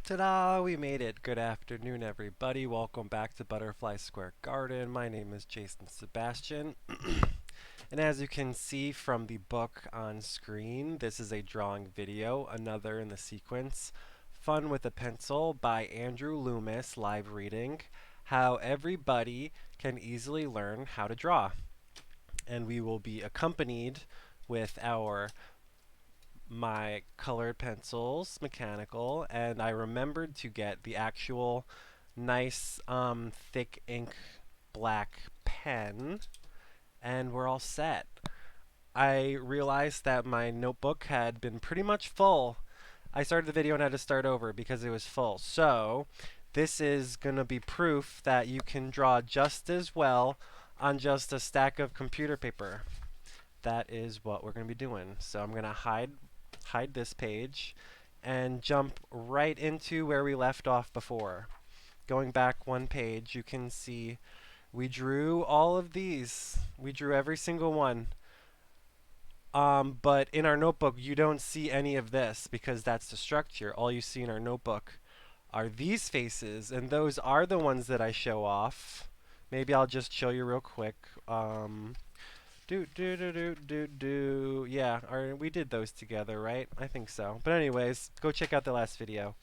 Ta-da! We made it. Good afternoon, everybody. Welcome back to Butterfly Square Garden. My name is Jason Sebastian. And as you can see from the book on screen, this is a drawing video, another in the sequence, Fun with a Pencil by Andrew Loomis, live reading, how everybody can easily learn how to draw. And we will be accompanied with my colored pencils, mechanical, and I remembered to get the actual nice thick ink black pen, and we're all set. I realized that my notebook had been pretty much full. I started the video and had to start over because it was full. So this is going to be proof that you can draw just as well on just a stack of computer paper. That is what we're going to be doing. So I'm going to hide this page and jump right into where we left off before. Going back one page, you can see we drew all of these. We drew every single one. But in our notebook, you don't see any of this because that's the structure. All you see in our notebook are these faces, and those are the ones that I show off. Maybe I'll just show you real quick. Yeah, we did those together, right? I think so. But anyways, go check out the last video.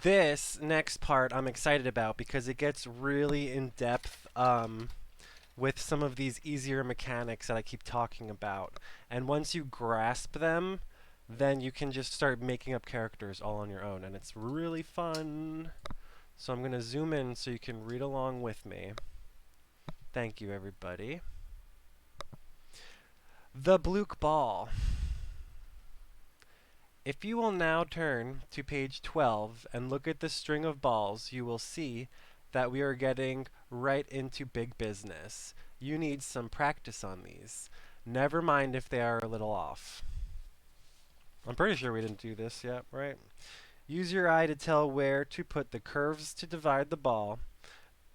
This next part I'm excited about because it gets really in depth with some of these easier mechanics that I keep talking about. And once you grasp them, then you can just start making up characters all on your own, and it's really fun. So I'm going to zoom in so you can read along with me. Thank you, everybody. The Bluke Ball. If you will now turn to page 12 and look at the string of balls, you will see that we are getting right into big business. You need some practice on these. Never mind if they are a little off. I'm pretty sure we didn't do this yet, right? Use your eye to tell where to put the curves to divide the ball.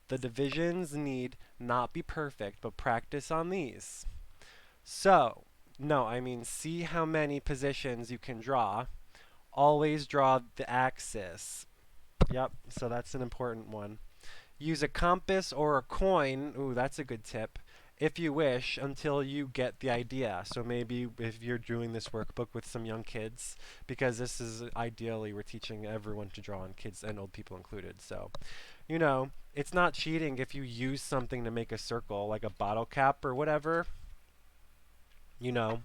The divisions need not be perfect, but practice on these. So, no, I mean see how many positions you can draw. Always draw the axis. Yep, so that's an important one. Use a compass or a coin, ooh, that's a good tip, if you wish, until you get the idea. So maybe if you're doing this workbook with some young kids, because this is ideally we're teaching everyone to draw, and kids and old people included. So, you know, it's not cheating if you use something to make a circle, like a bottle cap or whatever. You know,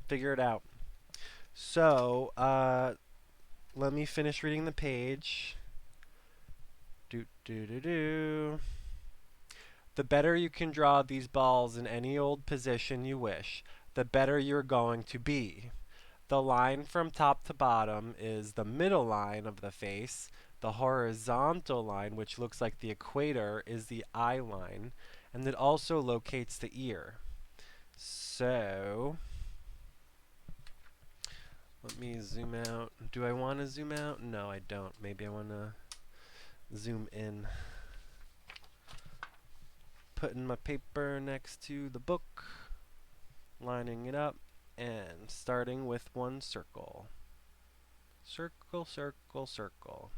figure it out. So, let me finish reading the page. The better you can draw these balls in any old position you wish, the better you're going to be. The line from top to bottom is the middle line of the face. The horizontal line, which looks like the equator, is the eye line, and it also locates the ear. So, let me zoom out. Do I want to zoom out? No, I don't. Maybe I want to zoom in. Putting my paper next to the book, lining it up, and starting with one circle. Circle, circle, circle.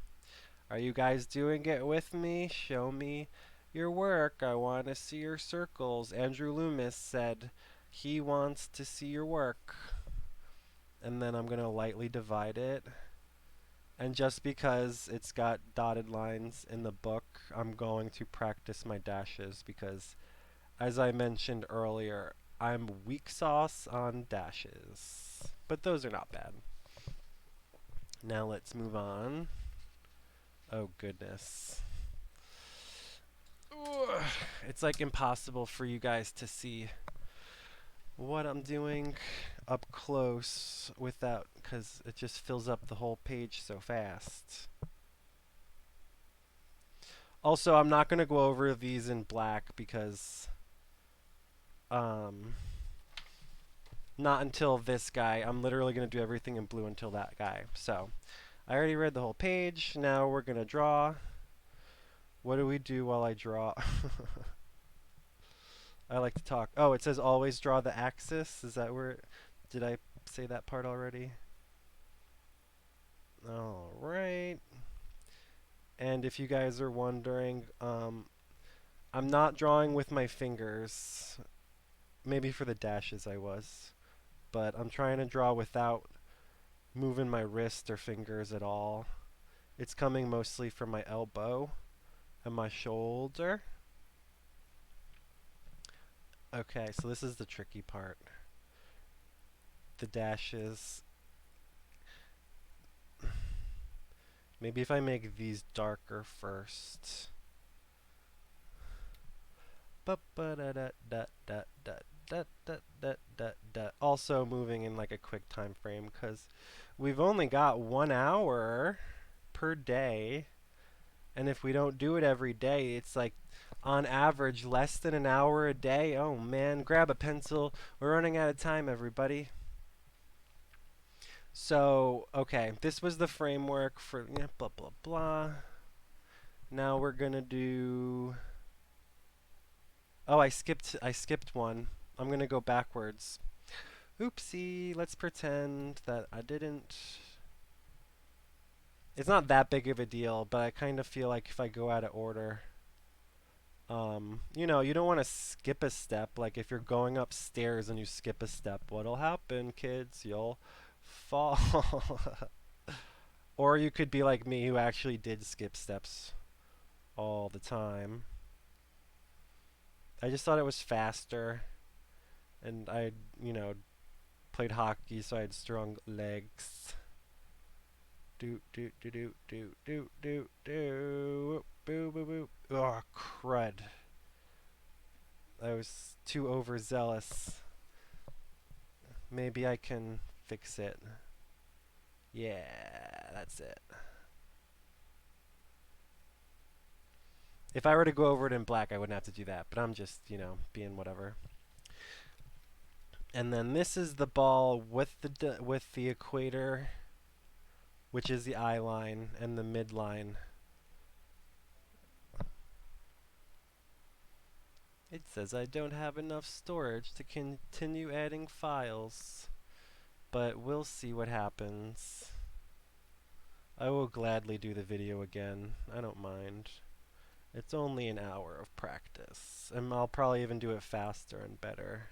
Are you guys doing it with me? Show me your work. I want to see your circles. Andrew Loomis said he wants to see your work. And then I'm going to lightly divide it. And just because it's got dotted lines in the book, I'm going to practice my dashes because, as I mentioned earlier, I'm weak sauce on dashes. But those are not bad. Now let's move on. Oh goodness. Ugh. It's like impossible for you guys to see what I'm doing up close without, because it just fills up the whole page so fast. Also, I'm not going to go over these in black because not until this guy. I'm literally going to do everything in blue until that guy. So, I already read the whole page. Now we're going to draw. What do we do while I draw? I like to talk. Oh, it says always draw the axis. Is that where did I say that part already? All right. And if you guys are wondering, I'm not drawing with my fingers. Maybe for the dashes I was. But I'm trying to draw without moving my wrist or fingers at all. It's coming mostly from my elbow and my shoulder. Okay, so this is the tricky part. The dashes. Maybe if I make these darker first. Also moving in like a quick time frame because we've only got 1 hour per day. And if we don't do it every day, it's like on average less than an hour a day. Oh man, grab a pencil. We're running out of time, everybody. So, okay, this was the framework for blah, blah, blah. Now we're going to do... Oh, I skipped one. I'm going to go backwards. Oopsie, let's pretend that I didn't... It's not that big of a deal, but I kind of feel like if I go out of order... you know, you don't want to skip a step. Like if you're going upstairs and you skip a step, what'll happen, kids? You'll fall. Or you could be like me who actually did skip steps all the time. I just thought it was faster. And I, you know, played hockey, so I had strong legs. Do do do do do do do do. Boo boo boo. Oh crud! I was too overzealous. Maybe I can fix it. Yeah, that's it. If I were to go over it in black, I wouldn't have to do that. But I'm just, you know, being whatever. And then this is the ball with the equator, which is the eye line, and the midline. It says I don't have enough storage to continue adding files, but we'll see what happens. I will gladly do the video again. I don't mind. It's only an hour of practice, and I'll probably even do it faster and better.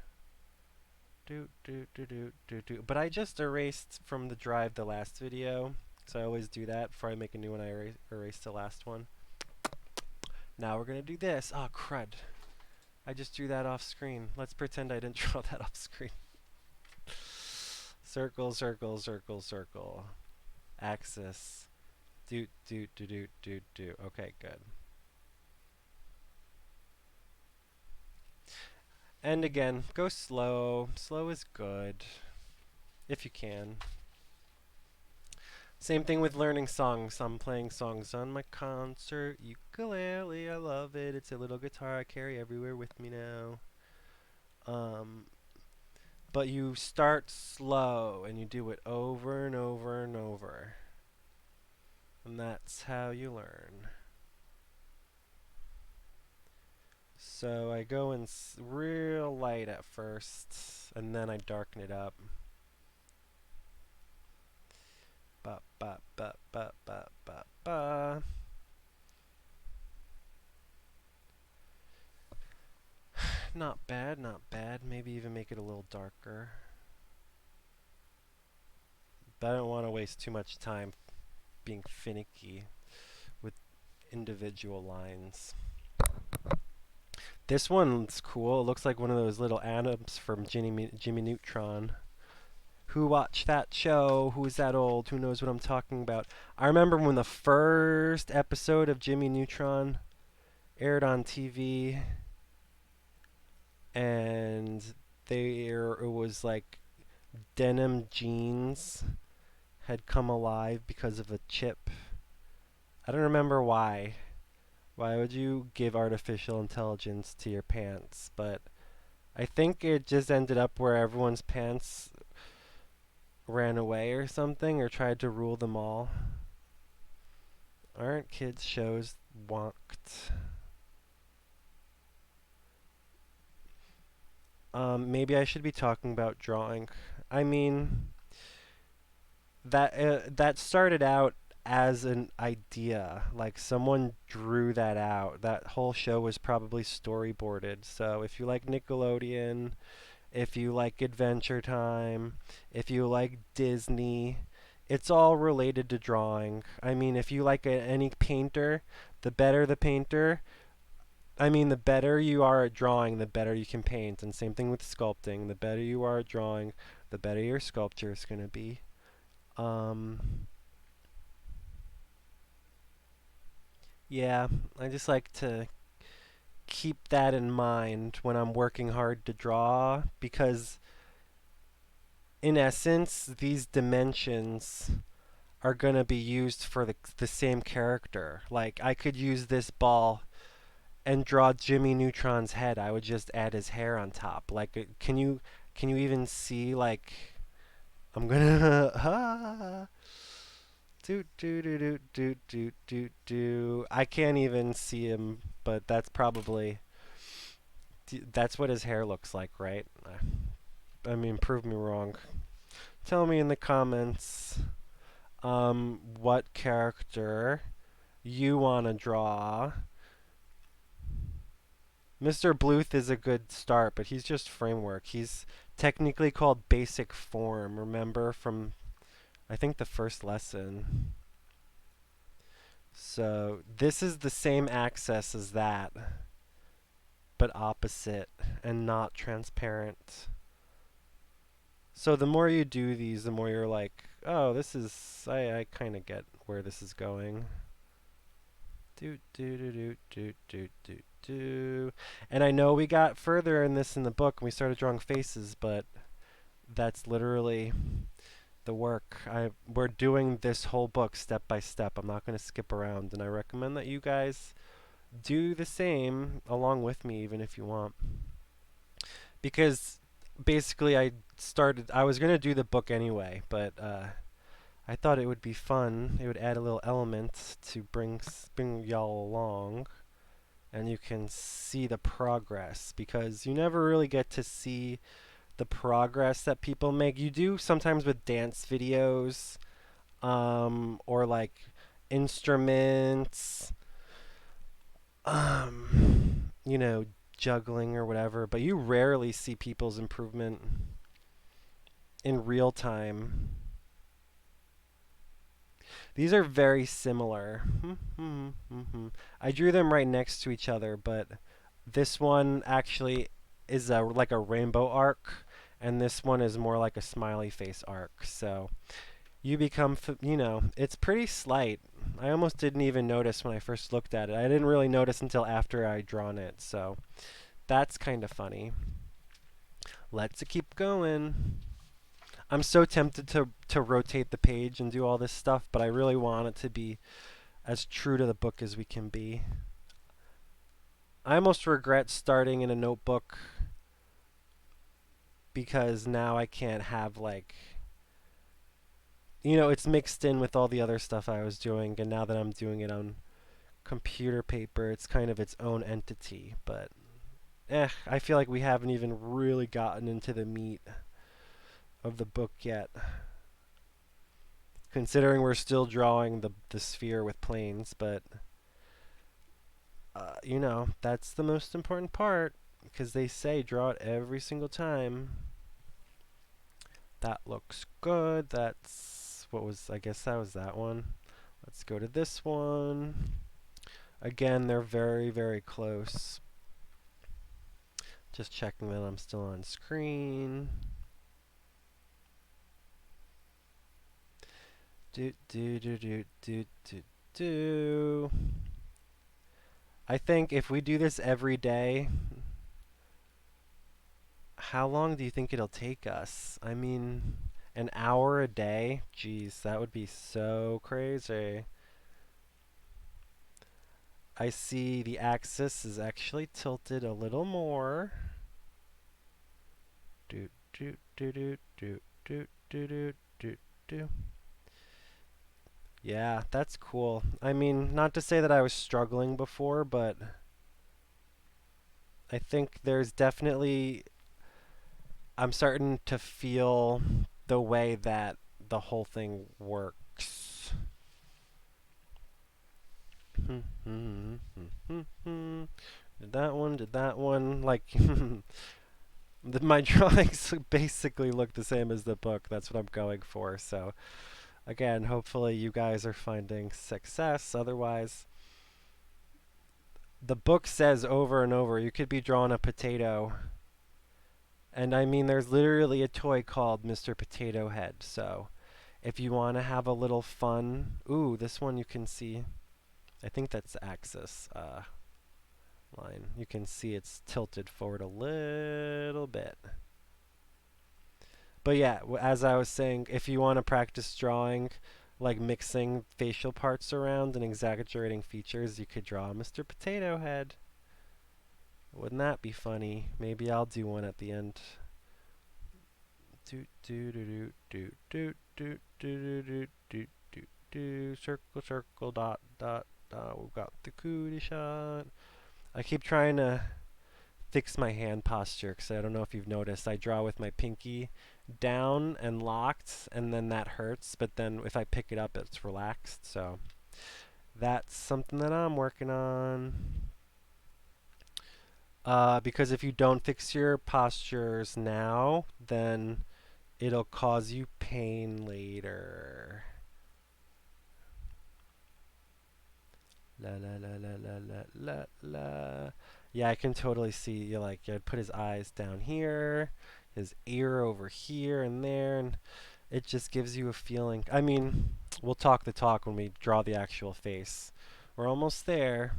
But I just erased from the drive the last video, so I always do that before I make a new one. I erase the last one. Now we're gonna do this. Oh crud! I just drew that off screen. Let's pretend I didn't draw that off screen. Circle, circle, circle, circle. Axis. Do. Okay, good. And again, go slow. Slow is good. If you can. Same thing with learning songs. I'm playing songs on my concert ukulele. I love it. It's a little guitar I carry everywhere with me now. But you start slow and you do it over and over and over. And that's how you learn. So I go in real light at first, and then I darken it up. Ba ba ba ba ba ba ba. Not bad, not bad. Maybe even make it a little darker. But I don't want to waste too much time being finicky with individual lines. This one's cool. It looks like one of those little atoms from Jimmy Neutron. Who watched that show? Who's that old? Who knows what I'm talking about? I remember when the first episode of Jimmy Neutron aired on TV, and it was like denim jeans had come alive because of a chip. I don't remember why. Why would you give artificial intelligence to your pants? But I think it just ended up where everyone's pants ran away or something, or tried to rule them all. Aren't kids' shows wonked? Maybe I should be talking about drawing. I mean, that started out as an idea. Like someone drew that out. That whole show was probably storyboarded. So if you like Nickelodeon, if you like Adventure Time, if you like Disney, it's all related to drawing. I mean, if you like any painter, the better the painter, I mean, the better you are at drawing, the better you can paint. And same thing with sculpting. The better you are at drawing, the better your sculpture is going to be. Um, yeah, I just like to keep that in mind when I'm working hard to draw because, in essence, these dimensions are going to be used for the same character. Like, I could use this ball and draw Jimmy Neutron's head. I would just add his hair on top. Like, can you even see, like, I'm gonna do do do do do do do do. I can't even see him, but that's probably that's what his hair looks like, right? I mean, prove me wrong. Tell me in the comments what character you want to draw. Mr. Bluth is a good start, but he's just framework. He's technically called basic form, remember from I think the first lesson. So this is the same access as that, but opposite and not transparent. So the more you do these, the more you're like, oh, this is, I kind of get where this is going. Do, do, do, do, do, do, do, do. And I know we got further in this in the book and we started drawing faces, but that's literally the work. We're doing this whole book step by step. I'm not going to skip around, and I recommend that you guys do the same along with me, even if you want. Because basically, I was going to do the book anyway, but I thought it would be fun. It would add a little element to bring y'all along, and you can see the progress because you never really get to see the progress that people make. You do sometimes with dance videos, or like instruments, you know, juggling or whatever, but you rarely see people's improvement in real time. These are very similar. I drew them right next to each other, but this one actually is like a rainbow arc, and this one is more like a smiley face arc. So you become, it's pretty slight. I almost didn't even notice when I first looked at it. I didn't really notice until after I'd drawn it, so that's kind of funny. Let's keep going. I'm so tempted to rotate the page and do all this stuff, but I really want it to be as true to the book as we can be. I almost regret starting in a notebook because now I can't have like, it's mixed in with all the other stuff I was doing, and now that I'm doing it on computer paper, it's kind of its own entity. But I feel like we haven't even really gotten into the meat of the book yet. Considering we're still drawing the sphere with planes, but that's the most important part because they say draw it every single time. That looks good. That's what was, I guess that was that one. Let's go to this one. Again, they're very, very close. Just checking that I'm still on screen. Do, do, do, do, do, do, do. I think if we do this every day, how long do you think it'll take us? I mean, an hour a day? Jeez, that would be so crazy. I see the axis is actually tilted a little more. Do do do do do do do do do do. Yeah, that's cool. I mean, not to say that I was struggling before, but I think there's definitely I'm starting to feel the way that the whole thing works. Did that one. Like, my drawings basically look the same as the book. That's what I'm going for. So, again, hopefully you guys are finding success. Otherwise, the book says over and over, you could be drawing a potato. And I mean, there's literally a toy called Mr. Potato Head. So, if you want to have a little fun, ooh, this one you can see. I think that's the axis line. You can see it's tilted forward a little bit. But yeah, as I was saying, if you want to practice drawing, like mixing facial parts around and exaggerating features, you could draw Mr. Potato Head. Wouldn't that be funny? Maybe I'll do one at the end. Do do do do do do do do do do do circle circle dot dot dot. We've got the cootie shot. I keep trying to fix my hand posture because I don't know if you've noticed. I draw with my pinky down and locked, and then that hurts. But then if I pick it up, it's relaxed. So that's something that I'm working on. Because if you don't fix your postures now, then it'll cause you pain later. La la la la la la la la. Yeah, I can totally see you. Like, I'd put his eyes down here, his ear over here and there, and it just gives you a feeling. I mean, we'll talk the talk when we draw the actual face. We're almost there.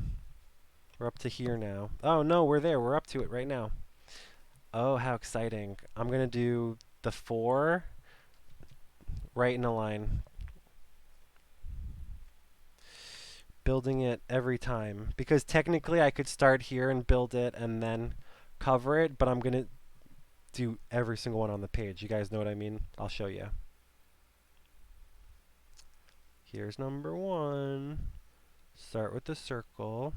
We're up to here now. Oh no, we're there. We're up to it right now. Oh, how exciting. I'm gonna do the 4 right in a line. Building it every time. Because technically I could start here and build it and then cover it, but I'm going to do every single one on the page. You guys know what I mean? I'll show you. Here's number 1. Start with the circle.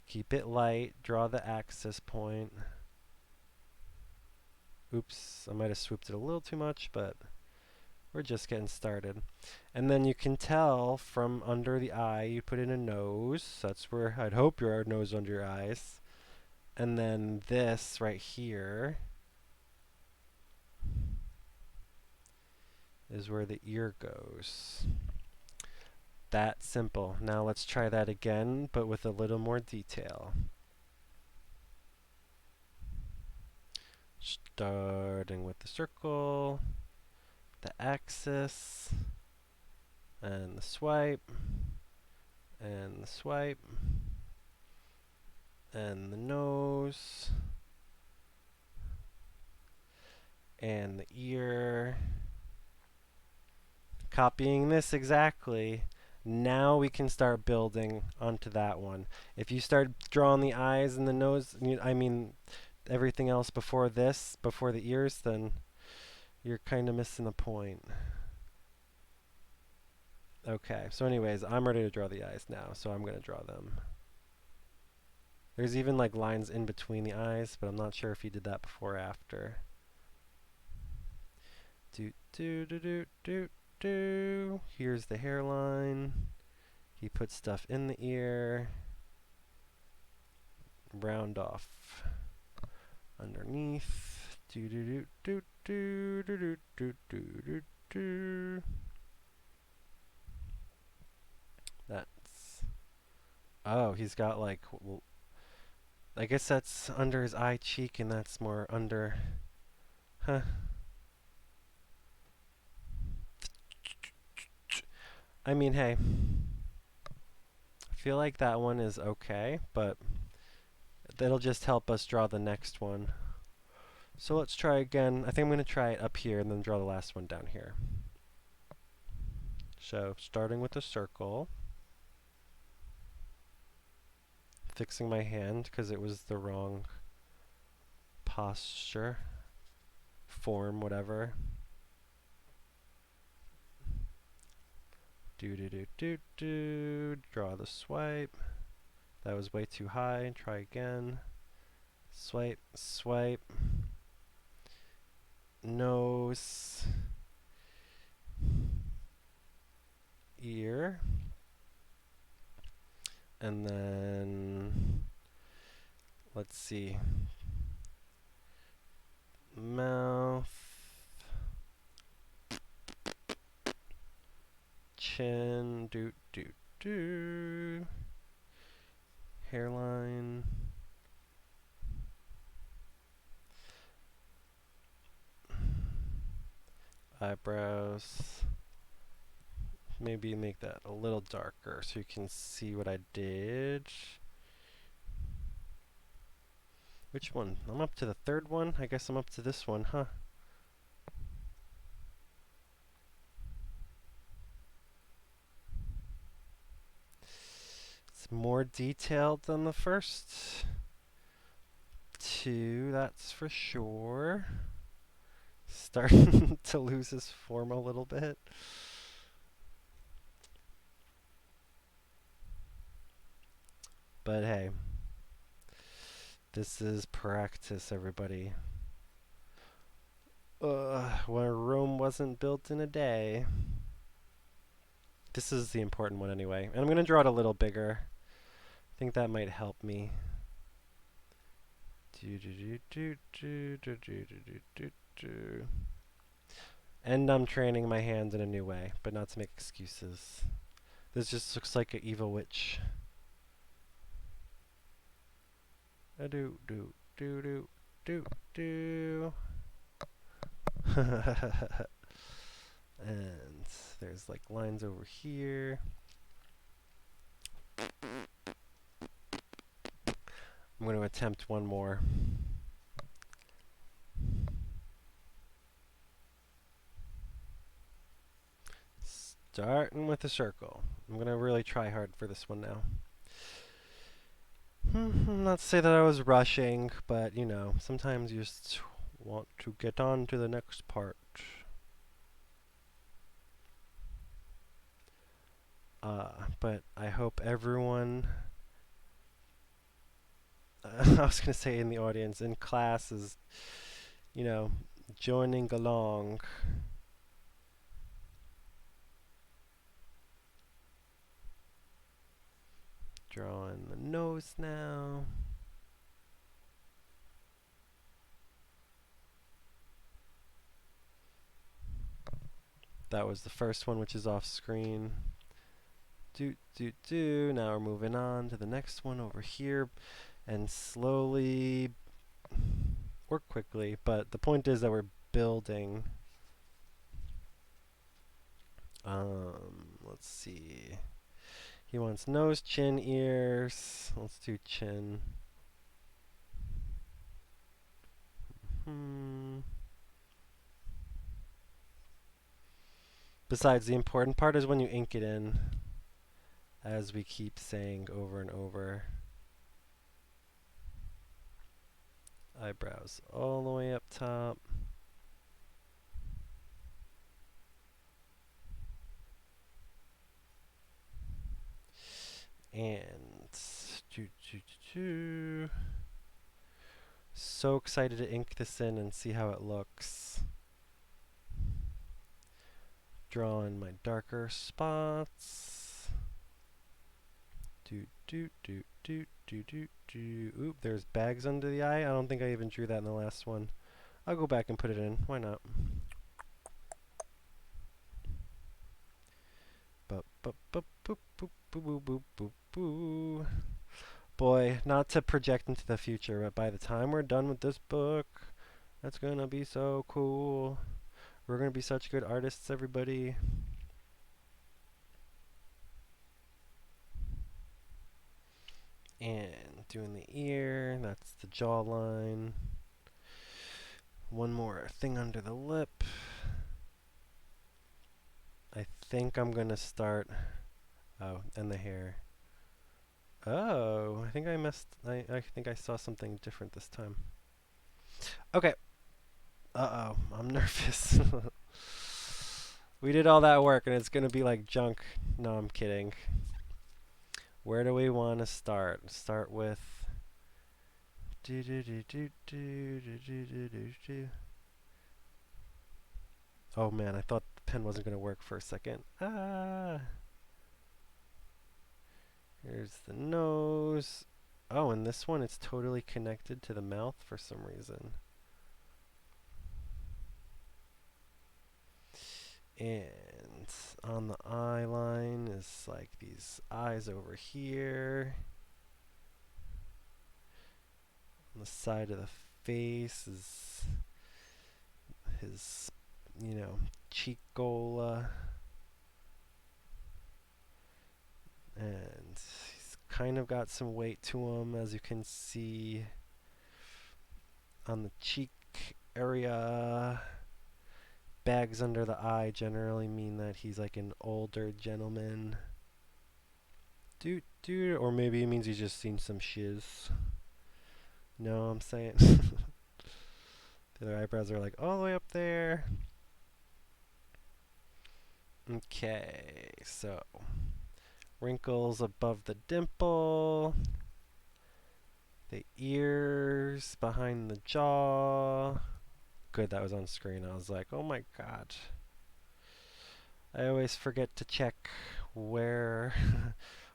Keep it light. Draw the axis point. Oops, I might have swooped it a little too much, but we're just getting started. And then you can tell from under the eye, you put in a nose. That's where I'd hope your nose under your eyes. And then this right here is where the ear goes. That simple. Now let's try that again, but with a little more detail. Starting with the circle, the axis, and the swipe, and the swipe, and the nose, and the ear. Copying this exactly. Now we can start building onto that one. If you start drawing the eyes and the nose, I mean everything else before this, before the ears, then you're kind of missing the point. Okay, so anyways, I'm ready to draw the eyes now, so I'm going to draw them. There's even like lines in between the eyes, but I'm not sure if he did that before or after. Do do do do do do. Here's the hairline. He puts stuff in the ear. Round off underneath. Do do do do do do do do do do. That's. Oh, he's got like. Well, I guess that's under his eye cheek, and that's more under. Huh. I mean, hey. I feel like that one is okay, but that'll just help us draw the next one. So let's try again. I think I'm going to try it up here and then draw the last one down here. So starting with a circle. Fixing my hand because it was the wrong posture, form, whatever. Do do do do do. Draw the swipe. That was way too high. Try again. Swipe, swipe. nose, ear, and then let's see, mouth, chin, hairline, eyebrows. Maybe make that a little darker so you can see what I did. Which one? I'm up to the third one? I guess I'm up to this one, huh? It's more detailed than the first two, that's for sure. Starting to lose his form a little bit. But hey, this is practice, everybody. Where Rome wasn't built in a day. This is the important one anyway. And I'm going to draw it a little bigger. I think that might help me. And I'm training my hand in a new way, but not to make excuses. This just looks like an evil witch. Do do do do do do. And there's like lines over here. I'm going to attempt one more. Starting with a circle. I'm going to really try hard for this one now. Not to say that I was rushing, but you know, sometimes you just want to get on to the next part. But I hope everyone, I was going to say in the audience, in class is, you know, joining along. Drawing the nose now. That was the first one, which is off screen. Now we're moving on to the next one over here, and slowly or quickly, but the point is that we're building. Let's see. He wants nose, chin, ears. Let's do chin. Besides, the important part is when you ink it in, as we keep saying over and over. Eyebrows all the way up top. And so excited to ink this in and see how it looks. Drawing my darker spots. Oop, there's bags under the eye. I don't think I even drew that in the last one. I'll go back and put it in. Why not? Boy, not to project into the future, but by the time we're done with this book, that's gonna be so cool. We're gonna be such good artists, everybody. And doing the ear, that's the jawline. One more thing under the lip. I think I'm gonna start. Oh, and the hair. Oh, I think I messed. I think I saw something different this time. Okay. Uh-oh, I'm nervous. We did all that work and it's gonna be like junk. No, I'm kidding. Where do we want to start? Start with Oh man, I thought the pen wasn't going to work for a second. Ah! Here's the nose. Oh, and this one, it's totally connected to the mouth for some reason. And on the eye line is like these eyes over here. On the side of the face is his, cheek gola. And he's kind of got some weight to him, as you can see on the cheek area. Bags under the eye generally mean that he's like an older gentleman. Or maybe it means he's just seen some shiz. No, I'm saying the other eyebrows are like all the way up there. Okay, so wrinkles above the dimple, the ears behind the jaw. Good, that was on screen. I was like, oh my god. I always forget to check where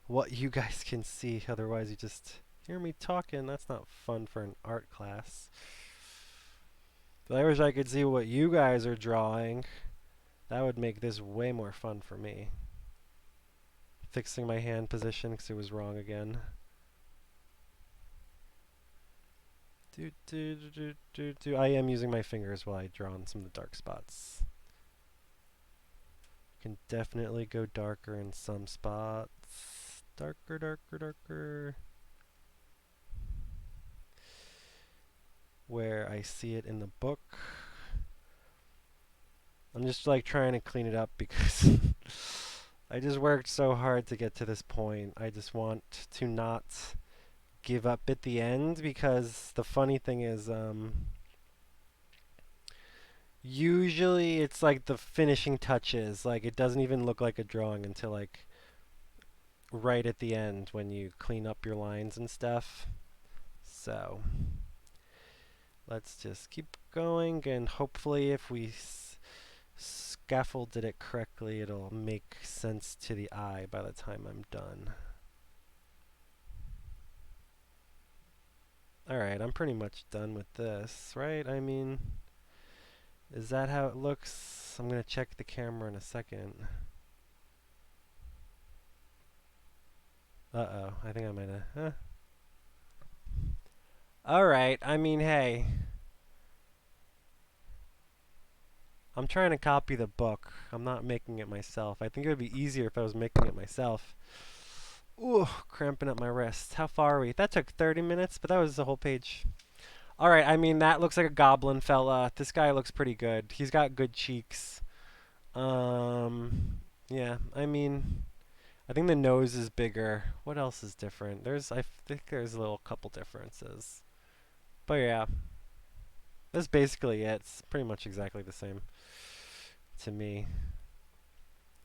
what you guys can see, otherwise you just hear me talking. That's not fun for an art class. But I wish I could see what you guys are drawing. That would make this way more fun for me. Fixing my hand position because it was wrong again. I am using my fingers while I draw on some of the dark spots. Can definitely go darker in some spots. Darker, darker, darker. Where I see it in the book. I'm just like trying to clean it up because I just worked so hard to get to this point. I just want to not give up at the end, because the funny thing is, usually it's like the finishing touches. Like it doesn't even look like a drawing until like right at the end when you clean up your lines and stuff. So let's just keep going, and hopefully if we scaffolded it correctly, it'll make sense to the eye by the time I'm done. Alright, I'm pretty much done with this, right? I mean, is that how it looks? I'm going to check the camera in a second. Uh-oh, I think I might have... Alright, I mean, hey. I'm trying to copy the book. I'm not making it myself. I think it would be easier if I was making it myself. Ooh, cramping up my wrist. How far are we? That took 30 minutes, but that was the whole page. Alright, I mean, that looks like a goblin fella. This guy looks pretty good. He's got good cheeks. Yeah, I mean, I think the nose is bigger. What else is different? I think there's a little couple differences. But yeah, that's basically it. It's pretty much exactly the same to me.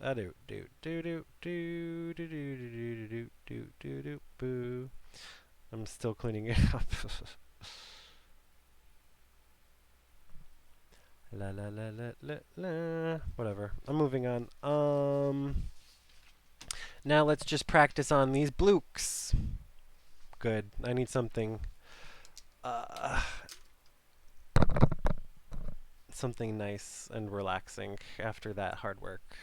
Do do do do do do do do do do do do boo. I'm still cleaning it up. La la la la la la. Whatever. I'm moving on. Now let's just practice on these blooks. Good. I need something. Something nice and relaxing after that hard work.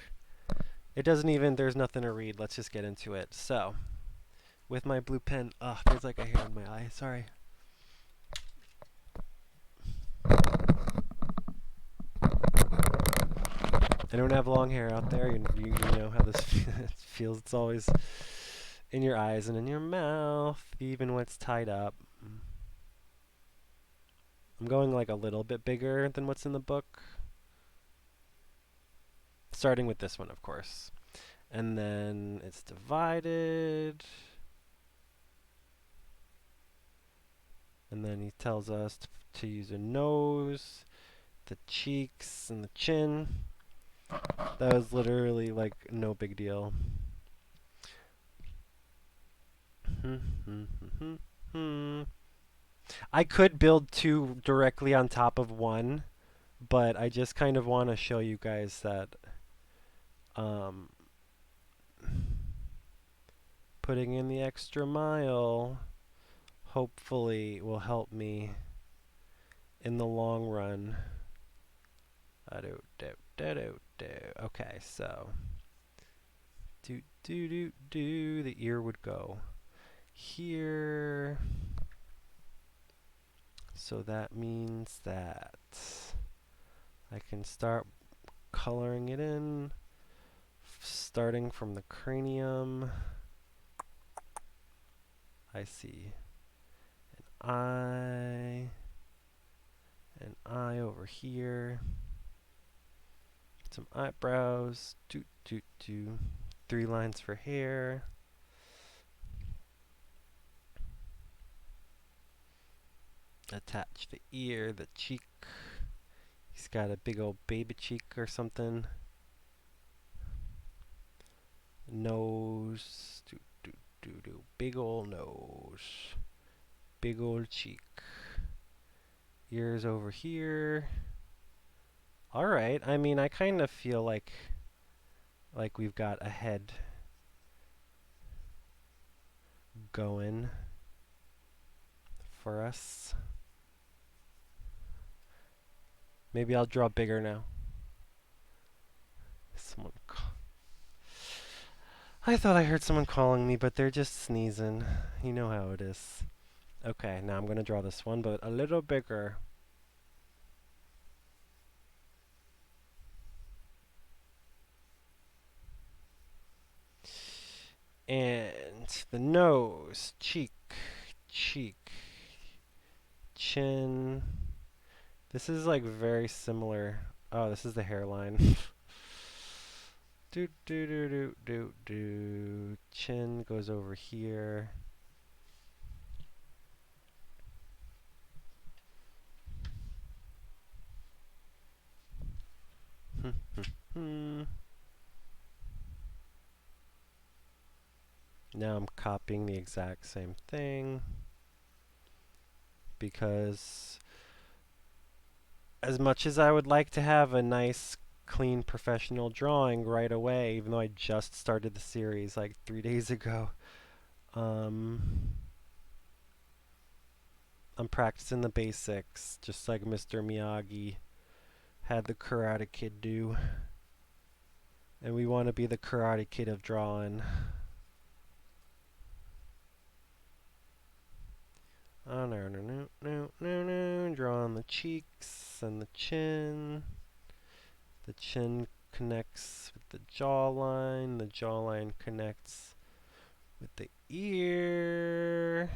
It doesn't even. There's nothing to read. Let's just get into it. So, with my blue pen. There's like a hair in my eye. Sorry. Anyone have long hair out there? You know how this feels. It's always in your eyes and in your mouth, even when it's tied up. I'm going like a little bit bigger than what's in the book. Starting with this one, of course. And then it's divided. And then he tells us to use a nose, the cheeks, and the chin. That was literally like no big deal. I could build two directly on top of one, but I just kind of want to show you guys that um, putting in the extra mile hopefully will help me in the long run. Okay, so the ear would go here. So that means that I can start coloring it in, starting from the cranium. I see an eye over here, some eyebrows, 3 lines for hair. Attach the ear, the cheek. He's got a big old baby cheek or something. Nose, big old nose, big old cheek. Ears over here. All right. I mean, I kind of feel like we've got a head going for us. Maybe I'll draw bigger now. I thought I heard someone calling me, but they're just sneezing. You know how it is. Okay, now I'm going to draw this one, but a little bigger. And the nose, cheek, chin. This is like very similar. Oh, this is the hairline. Chin goes over here. Now I'm copying the exact same thing because as much as I would like to have a nice, clean, professional drawing right away, even though I just started the series like 3 days ago, I'm practicing the basics, just like Mr. Miyagi had the Karate Kid do. And we want to be the Karate Kid of drawing. Oh, no. Drawing the cheeks and the chin. The chin connects with the jawline. The jawline connects with the ear.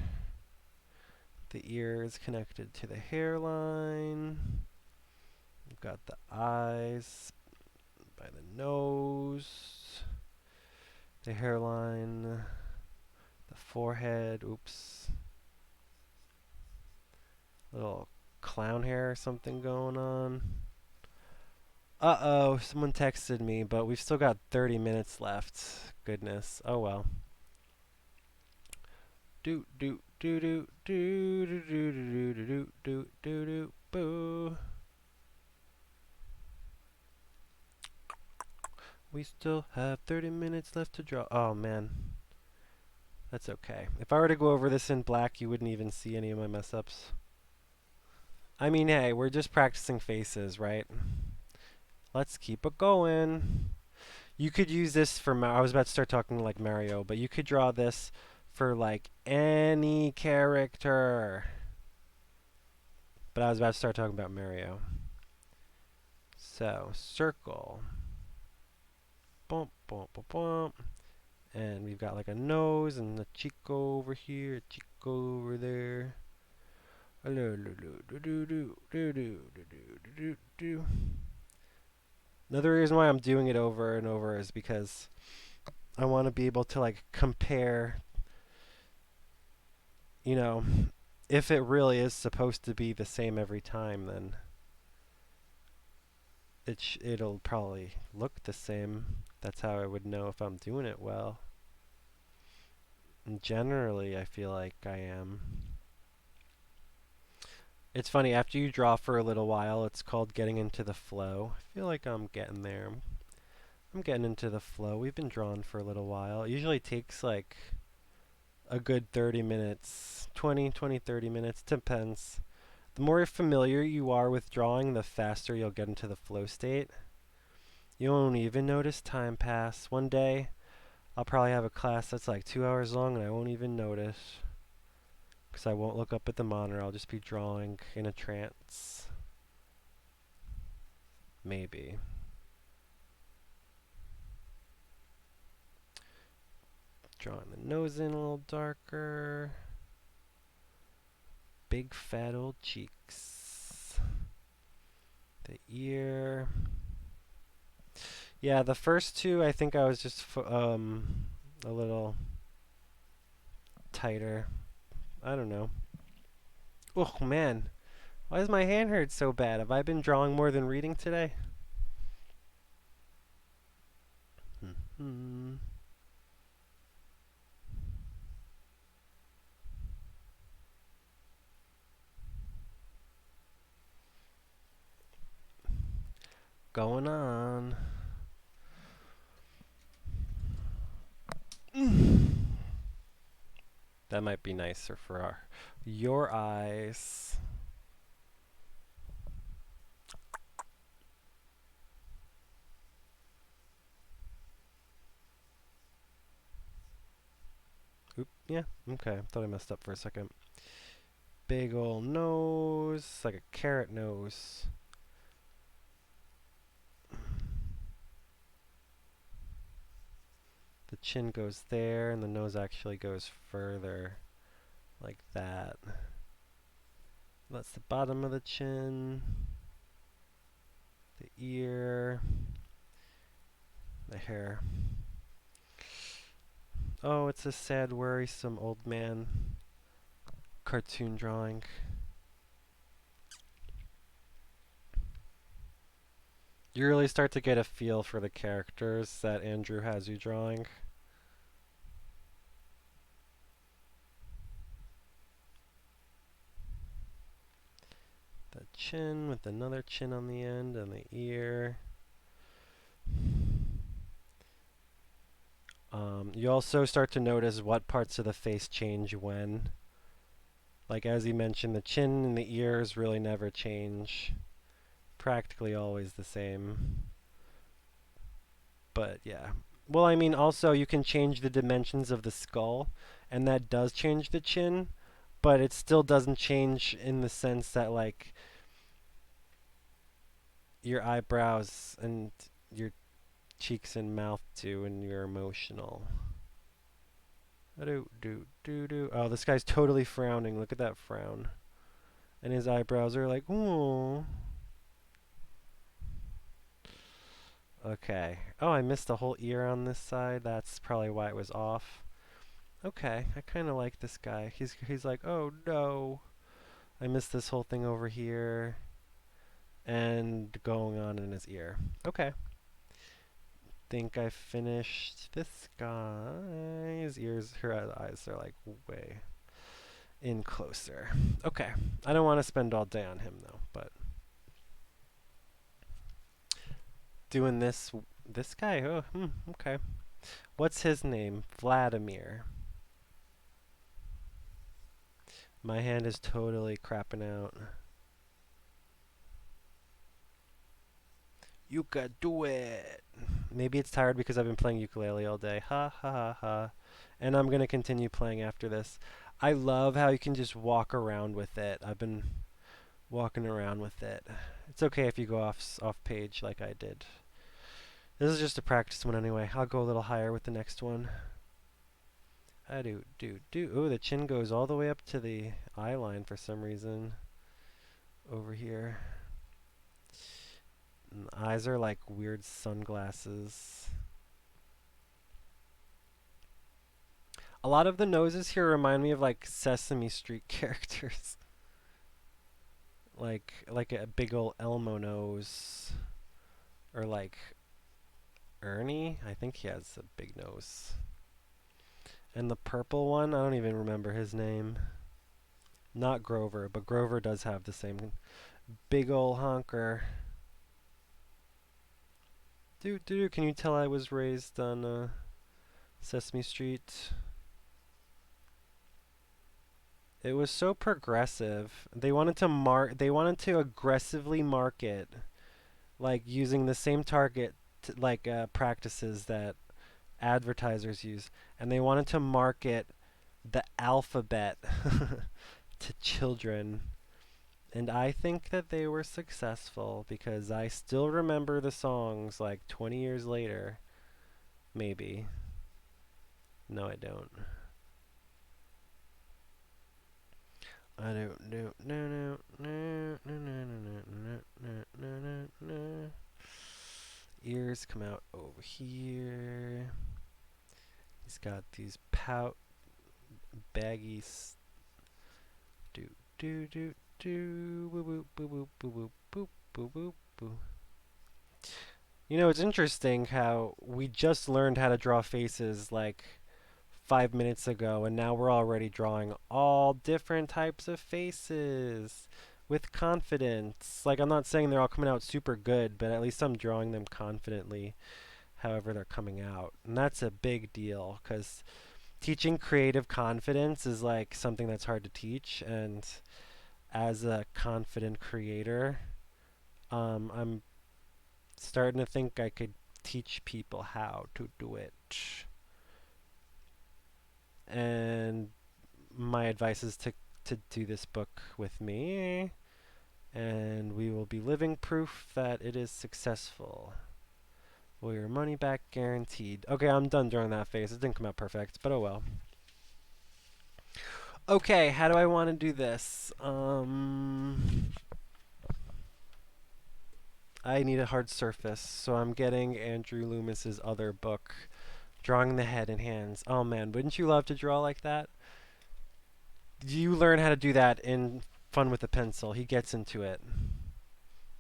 The ear is connected to the hairline. We've got the eyes by the nose. The hairline. The forehead. Oops. Little clown hair or something going on. Uh-oh, someone texted me, but we've still got 30 minutes left. Goodness. Oh well. Do do do do do do do do do do do do boo. We still have 30 minutes left to draw. Oh man. That's okay. If I were to go over this in black, you wouldn't even see any of my mess ups. I mean, hey, we're just practicing faces, right? Let's keep it going. You could use this for I was about to start talking like Mario, but you could draw this for like any character. But I was about to start talking about Mario. So, circle. Bump, bump, bump, bump. And we've got like a nose and a Chico over here, a Chico over there. Another reason why I'm doing it over and over is because I want to be able to like compare, you know, if it really is supposed to be the same every time, then it'll probably look the same. That's how I would know if I'm doing it well. And generally, I feel like I am. It's funny, after you draw for a little while, it's called getting into the flow. I feel like I'm getting there. I'm getting into the flow. We've been drawing for a little while. It usually takes like a good 30 minutes, 30 minutes, depends. The more familiar you are with drawing, the faster you'll get into the flow state. You won't even notice time pass. One day, I'll probably have a class that's like 2 hours long and I won't even notice. Because I won't look up at the monitor, I'll just be drawing in a trance. Maybe. Drawing the nose in a little darker. Big fat old cheeks. The ear. Yeah, the first two, I think I was just a little tighter. I don't know. Oh man, why does my hand hurt so bad? Have I been drawing more than reading today? Hmm. Going on. That might be nicer for your eyes. Oop, yeah, okay. Thought I messed up for a second. Big ol' nose, like a carrot nose. The chin goes there, and the nose actually goes further, like that. That's the bottom of the chin, the ear, the hair. Oh, it's a sad, worrisome old man cartoon drawing. You really start to get a feel for the characters that Andrew has you drawing. The chin with another chin on the end and the ear. You also start to notice what parts of the face change when. Like as he mentioned, the chin and the ears really never change. Practically always the same. But yeah. Well, I mean, also you can change the dimensions of the skull, and that does change the chin, but it still doesn't change in the sense that, like, your eyebrows and your cheeks and mouth do when you're emotional. Oh, this guy's totally frowning. Look at that frown. And his eyebrows are like, ooh. Okay. Oh, I missed a whole ear on this side. That's probably why it was off. Okay, I kind of like this guy. He's like, oh no, I missed this whole thing over here, and going on in his ear. Okay. Think I finished this guy. His ears, her eyes are like way in closer. Okay. I don't want to spend all day on him though, but doing this guy. Oh, okay. What's his name? Vladimir. My hand is totally crapping out. You could do it. Maybe it's tired because I've been playing ukulele all day. Ha ha ha ha. And I'm going to continue playing after this. I love how you can just walk around with it. I've been walking around with it. It's okay if you go off page like I did. This is just a practice one anyway. I'll go a little higher with the next one. I do. Oh, the chin goes all the way up to the eye line for some reason. Over here. And the eyes are like weird sunglasses. A lot of the noses here remind me of like Sesame Street characters. like a big ol' Elmo nose. Or like Ernie. I think he has a big nose. And the purple one, I don't even remember his name. Not Grover, but Grover does have the same big ol' honker. Dude, can you tell I was raised on Sesame Street? It was so progressive. They wanted to aggressively market, like using the same target practices that advertisers use, and they wanted to market the alphabet to children. And I think that they were successful because I still remember the songs like 20 years later. Maybe. No, I don't. I don't know. No, no, no, no, no, no, no, no, no, no, no. Ears come out over here. He's got these baggy do do do do boo boo boo boo boo boo boo boo boo. You know, it's interesting how we just learned how to draw faces like 5 minutes ago, and now we're already drawing all different types of faces with confidence. Like, I'm not saying they're all coming out super good, but at least I'm drawing them confidently, however they're coming out. And that's a big deal, because teaching creative confidence is like something that's hard to teach, and as a confident creator, I'm starting to think I could teach people how to do it. And my advice is to do this book with me, and we will be living proof that it is successful. Will your money back guaranteed? Okay, I'm done drawing that face. It didn't come out perfect, but oh well. Okay, how do I want to do this? I need a hard surface, so I'm getting Andrew Loomis's other book, Drawing the Head and Hands. Oh man, wouldn't you love to draw like that? You learn how to do that in Fun with a Pencil. He gets into it.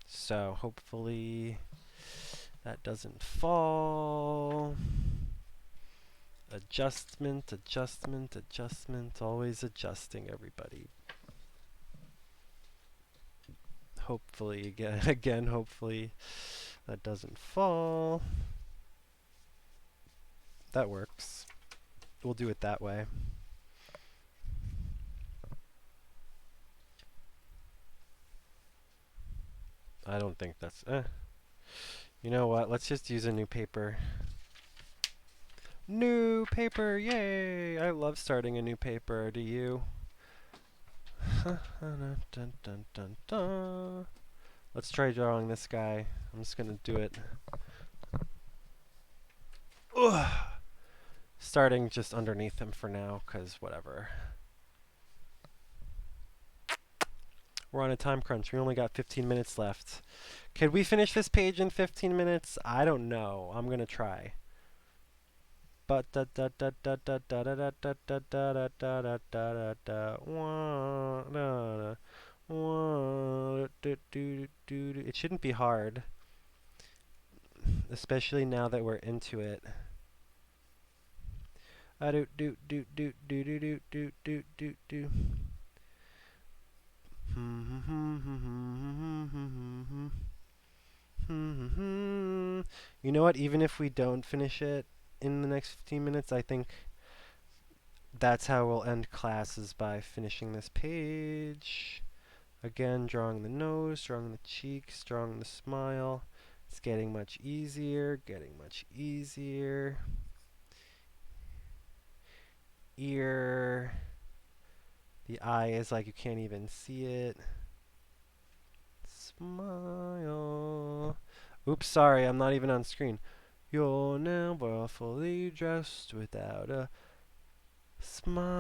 So hopefully that doesn't fall. Adjustment, adjustment, adjustment. Always adjusting, everybody. Hopefully, again, hopefully that doesn't fall. That works. We'll do it that way. I don't think that's... You know what? Let's just use a new paper. New paper! Yay! I love starting a new paper. Do you? Dun, dun, dun, dun. Let's try drawing this guy. I'm just gonna do it. Ugh. Starting just underneath him for now, because whatever. We're on a time crunch. We only got 15 minutes left. Could we finish this page in 15 minutes? I don't know. I'm gonna try. But da da da da da da da da da da da da da da da da. It shouldn't be hard, especially now that we're into it. Do do do do do do do do do do do. You know what? Even if we don't finish it in the next 15 minutes, I think that's how we'll end class, is by finishing this page. Again, drawing the nose, drawing the cheeks, drawing the smile. It's getting much easier, getting much easier. Ear. The eye is like you can't even see it. Smile. Oops, sorry, I'm not even on screen. You're never fully dressed without a smile.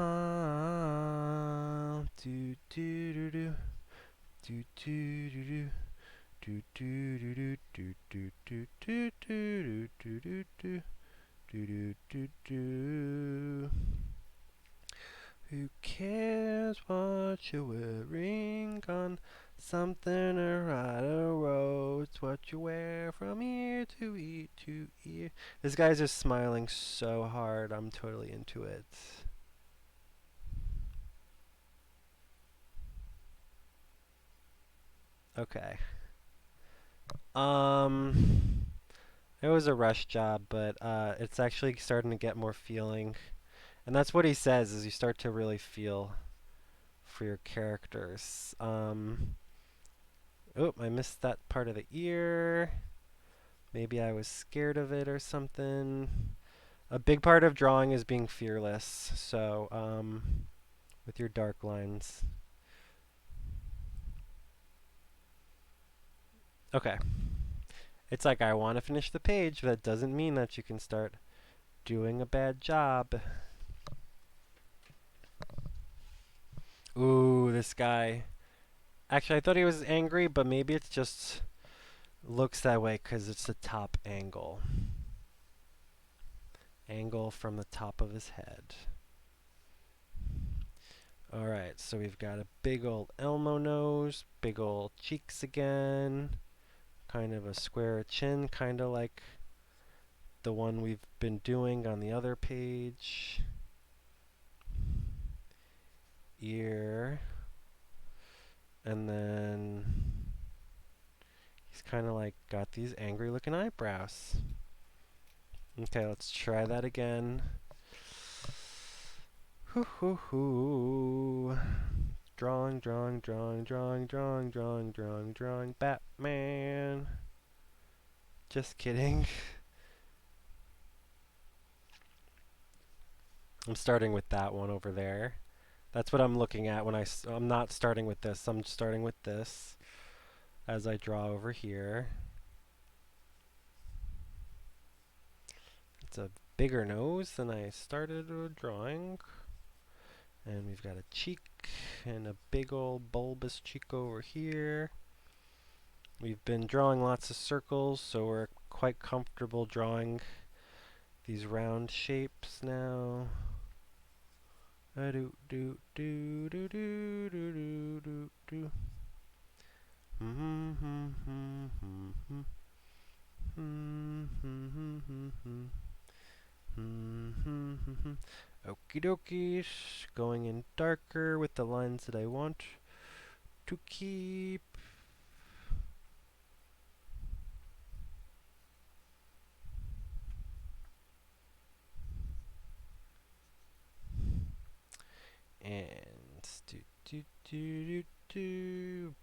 Do do do do. Do do do do. Do do do do do do do do do do do do do do do. Who cares what you're wearing? On something to ride a road. It's what you wear from ear to ear to ear. This guy's just smiling so hard. I'm totally into it. Okay. It was a rush job, but it's actually starting to get more feeling. And that's what he says, is you start to really feel for your characters. Oh, I missed that part of the ear. Maybe I was scared of it or something. A big part of drawing is being fearless, so with your dark lines. Okay. It's like I want to finish the page, but that doesn't mean that you can start doing a bad job. Ooh, this guy. Actually, I thought he was angry, but maybe it's just looks that way because it's the top angle. Angle from the top of his head. Alright, so we've got a big old Elmo nose, big old cheeks again, kind of a square chin, kind of like the one we've been doing on the other page. Ear. And then he's kind of like got these angry looking eyebrows. Okay, let's try that again. Hoo hoo hoo. Drawing, drawing, drawing, drawing, drawing, drawing, drawing, drawing, Batman. Just kidding. I'm starting with that one over there. That's what I'm looking at when I'm not starting with this. I'm starting with this as I draw over here. It's a bigger nose than I started drawing. And we've got a cheek and a big old bulbous cheek over here. We've been drawing lots of circles, so we're quite comfortable drawing these round shapes now. Do do do do do do do do. Okie dokie, going in darker with the lines that I want to keep. And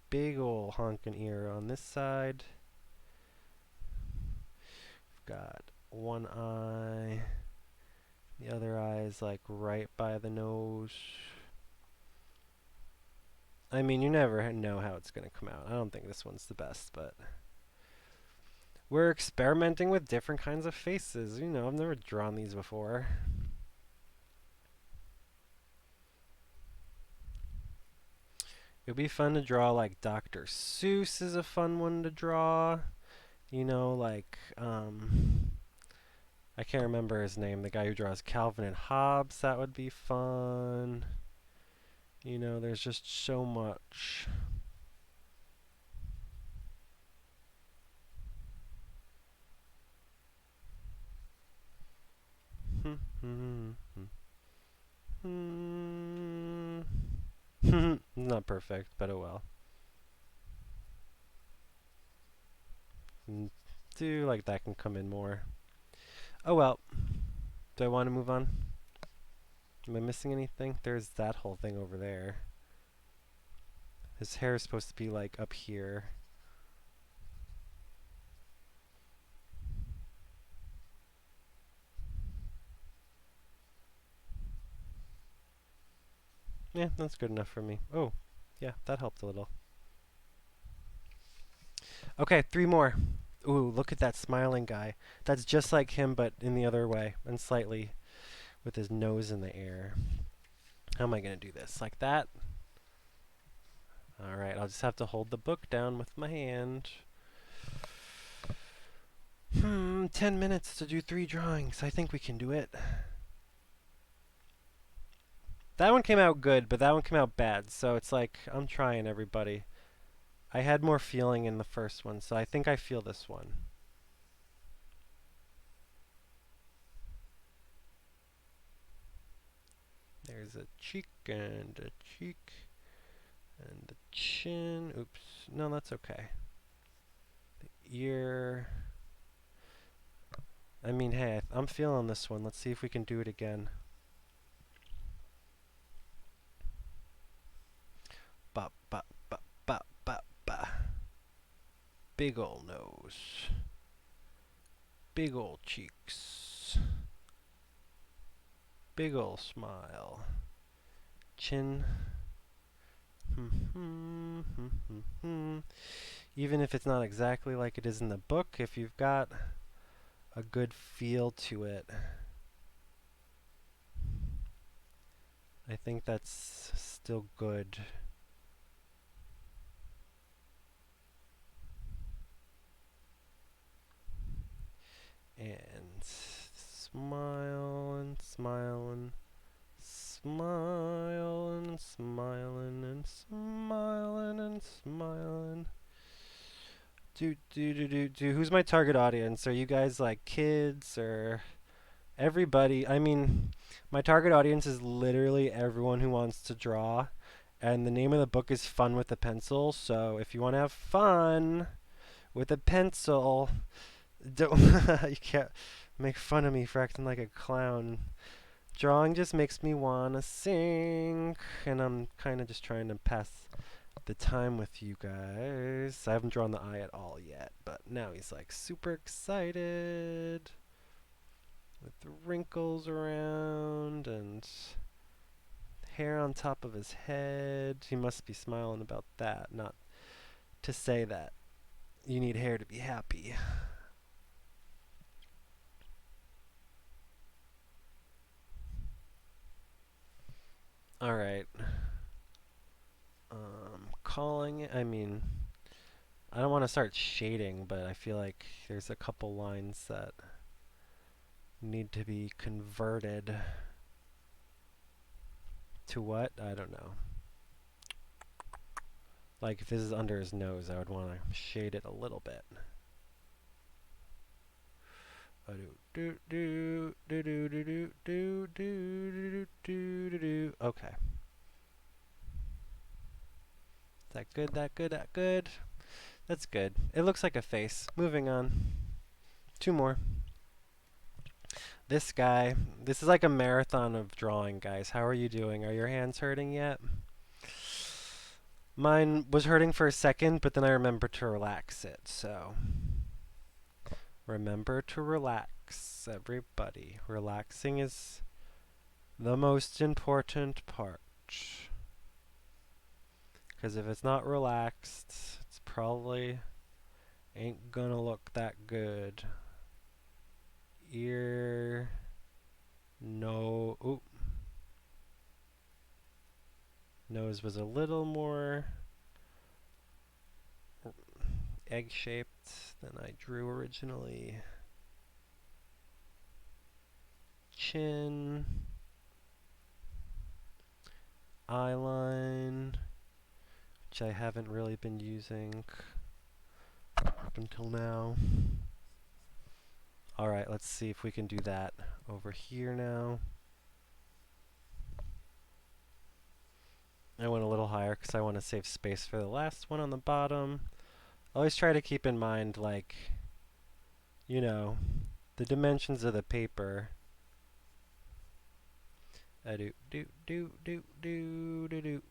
big ol' honkin' ear on this side. We've got one eye. The other eye is like right by the nose. I mean, you never know how it's going to come out. I don't think this one's the best, but we're experimenting with different kinds of faces. You know, I've never drawn these before. It would be fun to draw like Dr. Seuss is a fun one to draw. You know, like, I can't remember his name, the guy who draws Calvin and Hobbes, that would be fun. You know, there's just so much. Not perfect, but oh well. Do like that can come in more. Oh well. Do I want to move on? Am I missing anything? There's that whole thing over there. His hair is supposed to be like up here. Yeah, that's good enough for me. Oh, yeah, that helped a little. Okay, 3 more. Ooh, look at that smiling guy. That's just like him, but in the other way, and slightly with his nose in the air. How am I going to do this? Like that? Alright, I'll just have to hold the book down with my hand. 10 minutes to do 3 drawings. I think we can do it. That one came out good, but that one came out bad, so it's like, I'm trying, everybody. I had more feeling in the first one, so I think I feel this one. There's a cheek and a cheek. And the chin, oops, no, that's okay. The ear. I mean, hey, I'm feeling this one. Let's see if we can do it again. Ba, ba, ba, ba, ba, ba. Big ol' nose. Big ol' cheeks. Big ol' smile. Chin. Even if it's not exactly like it is in the book, if you've got a good feel to it, I think that's still good. And smiling, smiling, smiling, smiling, and smiling, and smiling. Who's my target audience? Are you guys like kids or everybody? I mean, my target audience is literally everyone who wants to draw. And the name of the book is Fun with a Pencil. So if you want to have fun with a pencil, don't you can't make fun of me for acting like a clown. Drawing just makes me wanna sing, and I'm kind of just trying to pass the time with you guys. I haven't drawn the eye at all yet, but now he's like super excited with the wrinkles around and hair on top of his head. He must be smiling about that, not to say that you need hair to be happy. All right. Calling it, I mean, I don't want to start shading, but I feel like there's a couple lines that need to be converted to what? I don't know. Like if this is under his nose, I would want to shade it a little bit. Okay. Is that good? That good? That good? That's good. It looks like a face. Moving on. Two more. This guy. This is like a marathon of drawing, guys. How are you doing? Are your hands hurting yet? Mine was hurting for a second, but then I remembered to relax it, so remember to relax, everybody. Relaxing is the most important part. Because if it's not relaxed, it's probably ain't gonna look that good. Ear, no, oop. Nose was a little more egg-shaped than I drew originally. Chin, eyeline, which I haven't really been using up until now. Alright, let's see if we can do that over here now. I went a little higher because I want to save space for the last one on the bottom. Always try to keep in mind, like, you know, the dimensions of the paper. Do do do do do do do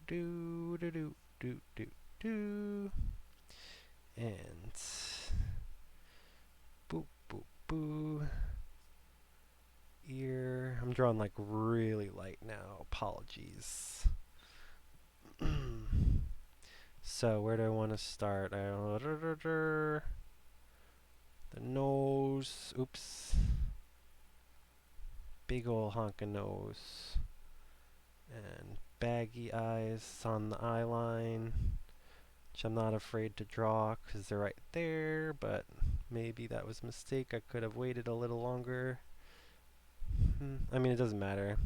do do do do do do, and boop boop boo. Ear. I'm drawing like really light now. Apologies. So where do I want to start? The nose. Oops. Big ol' honkin' nose. And baggy eyes on the eye line, which I'm not afraid to draw because they're right there, but maybe that was a mistake. I could have waited a little longer. I mean, it doesn't matter.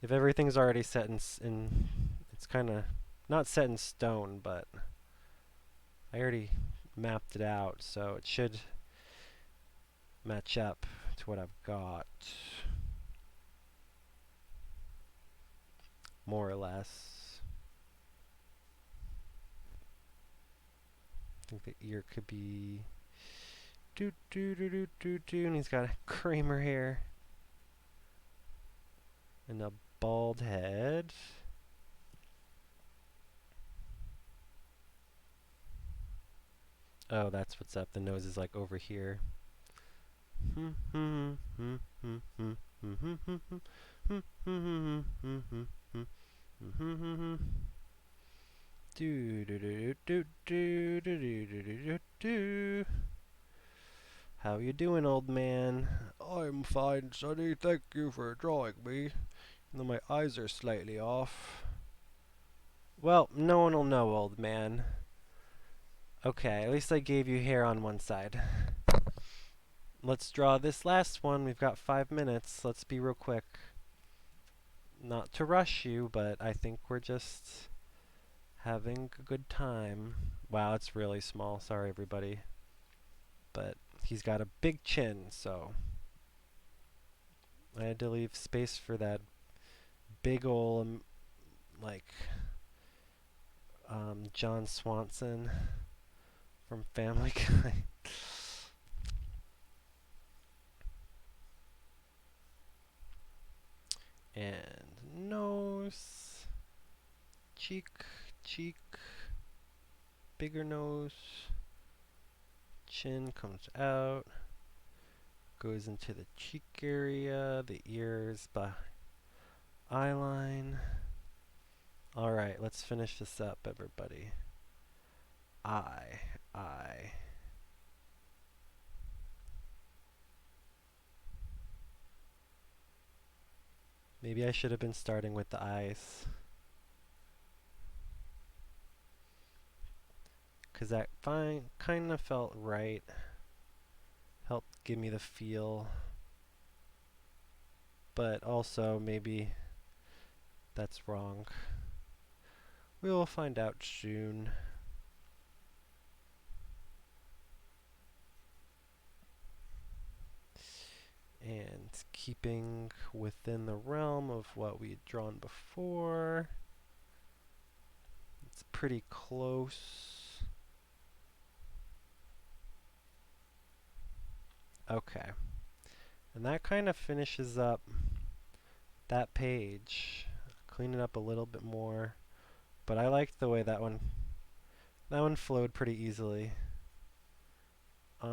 If everything's already set in it's kind of not set in stone, but I already mapped it out, so it should match up to what I've got, more or less. I think the ear could be do do do do do do, and he's got a creamer hair and a bald head. Oh, that's what's up. The nose is like over here. Do do do do do do do do do do. How you doing, old man? I'm fine, Sonny. Thank you for drawing me. Though my eyes are slightly off. Well, no one will know, old man. Okay, at least I gave you hair on one side. Let's draw this last one. We've got 5 minutes. Let's be real quick. Not to rush you, but I think we're just having a good time. Wow, it's really small. Sorry, everybody. But he's got a big chin, so I had to leave space for that big ol' like John Swanson from Family Guy. And nose, cheek, bigger nose, chin comes out, goes into the cheek area, the ears, eye line. Alright, let's finish this up, everybody. Eye. Maybe I should have been starting with the eyes. Because that kind of felt right. Helped give me the feel. But also, maybe that's wrong. We will find out soon. And keeping within the realm of what we had drawn before. It's pretty close. Okay. And that kind of finishes up that page. Clean it up a little bit more. But I liked the way that one flowed pretty easily. Yeah,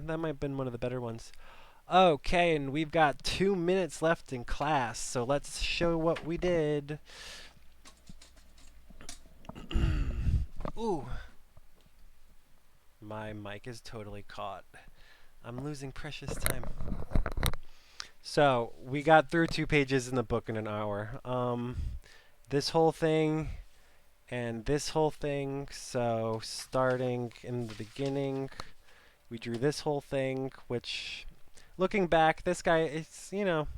that might have been one of the better ones. Okay, and we've got 2 minutes left in class, so let's show what we did. Ooh. My mic is totally caught. I'm losing precious time. So, we got through 2 pages in the book in an hour. This whole thing and this whole thing, so starting in the beginning, we drew this whole thing, which, looking back, this guy, it's, you know,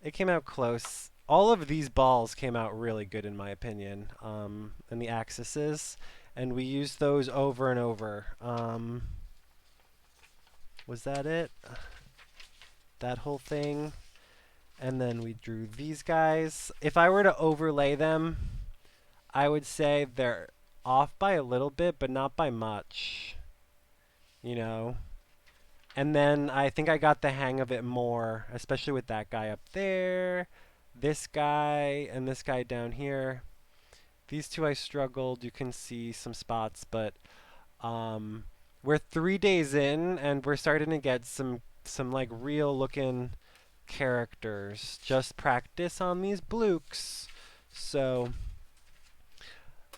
it came out close. All of these balls came out really good in my opinion, and the axes, and we used those over and over. Was that it? That whole thing? And then we drew these guys. If I were to overlay them, I would say they're off by a little bit, but not by much. You know? And then I think I got the hang of it more, especially with that guy up there, this guy, and this guy down here. These two I struggled. You can see some spots, but we're 3 days in, and we're starting to get some like real looking characters. Just practice on these blukes. So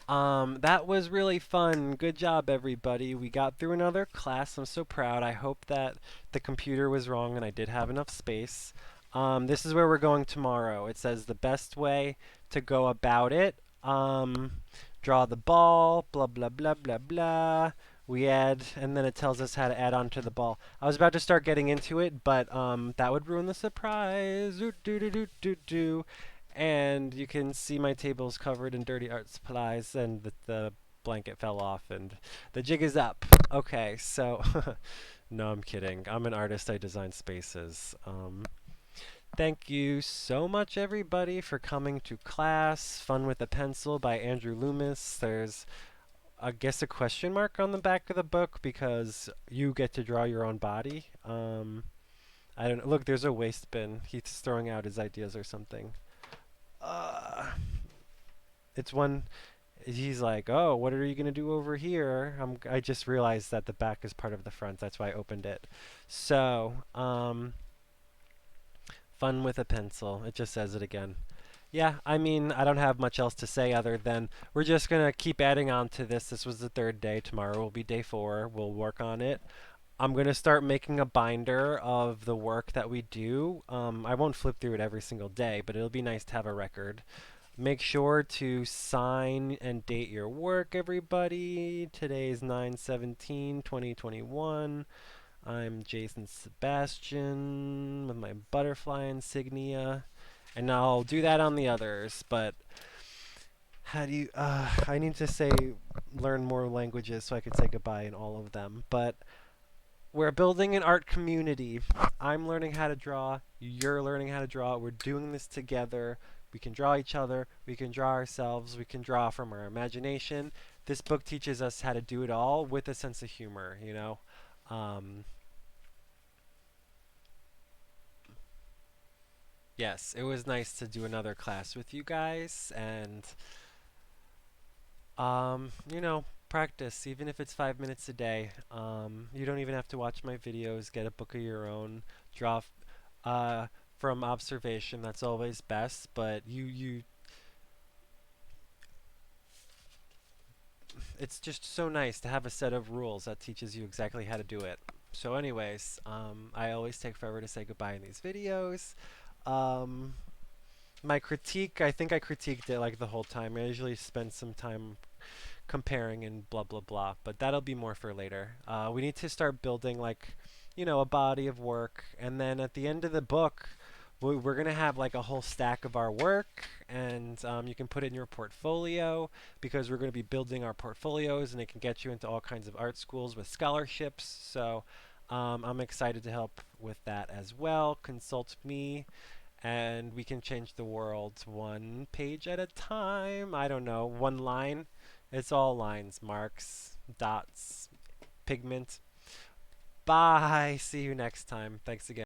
that was really fun. Good job, everybody. We got through another class. I'm so proud. I hope that the computer was wrong and I did have enough space. This is where we're going tomorrow. It says the best way to go about it. Draw the ball, blah, blah, blah, blah, blah. We add, and then it tells us how to add on to the ball. I was about to start getting into it, but that would ruin the surprise. Do, do, do, do, do, do. And you can see my tables covered in dirty art supplies, and the blanket fell off and the jig is up. Okay, so no, I'm kidding. I'm an artist. I design spaces. Thank you so much, everybody, for coming to class. Fun with a Pencil by Andrew Loomis. There's, I guess, a question mark on the back of the book because you get to draw your own body. I don't know. Look, there's a waste bin. He's throwing out his ideas or something. Uh, it's one. He's like, "Oh, what are you gonna do over here?" I just realized that the back is part of the front. That's why I opened it. So, fun with a pencil. It just says it again. Yeah, I mean, I don't have much else to say other than we're just gonna keep adding on to this. This was the third day. Tomorrow will be day 4. We'll work on it. I'm gonna start making a binder of the work that we do. I won't flip through it every single day, but it'll be nice to have a record. Make sure to sign and date your work, everybody. Today's 9/17/2021. I'm Jason Sebastian with my butterfly insignia. And I'll do that on the others, but how do you, I need to learn more languages so I could say goodbye in all of them. But we're building an art community. I'm learning how to draw. You're learning how to draw. We're doing this together. We can draw each other. We can draw ourselves. We can draw from our imagination. This book teaches us how to do it all with a sense of humor, you know? Um, yes, it was nice to do another class with you guys. And, practice, even if it's 5 minutes a day. You don't even have to watch my videos. Get a book of your own. Draw from observation. That's always best. But it's just so nice to have a set of rules that teaches you exactly how to do it. So, anyways, I always take forever to say goodbye in these videos. Um, my critique, I think I critiqued it like the whole time. I usually spend some time comparing and blah blah blah, but that'll be more for later. We need to start building like, a body of work, and then at the end of the book, we're gonna have like a whole stack of our work, and you can put it in your portfolio because we're gonna be building our portfolios, and it can get you into all kinds of art schools with scholarships. So I'm excited to help with that as well. Consult me and we can change the world one page at a time. I don't know, one line. It's all lines, marks, dots, pigment. Bye. See you next time. Thanks again.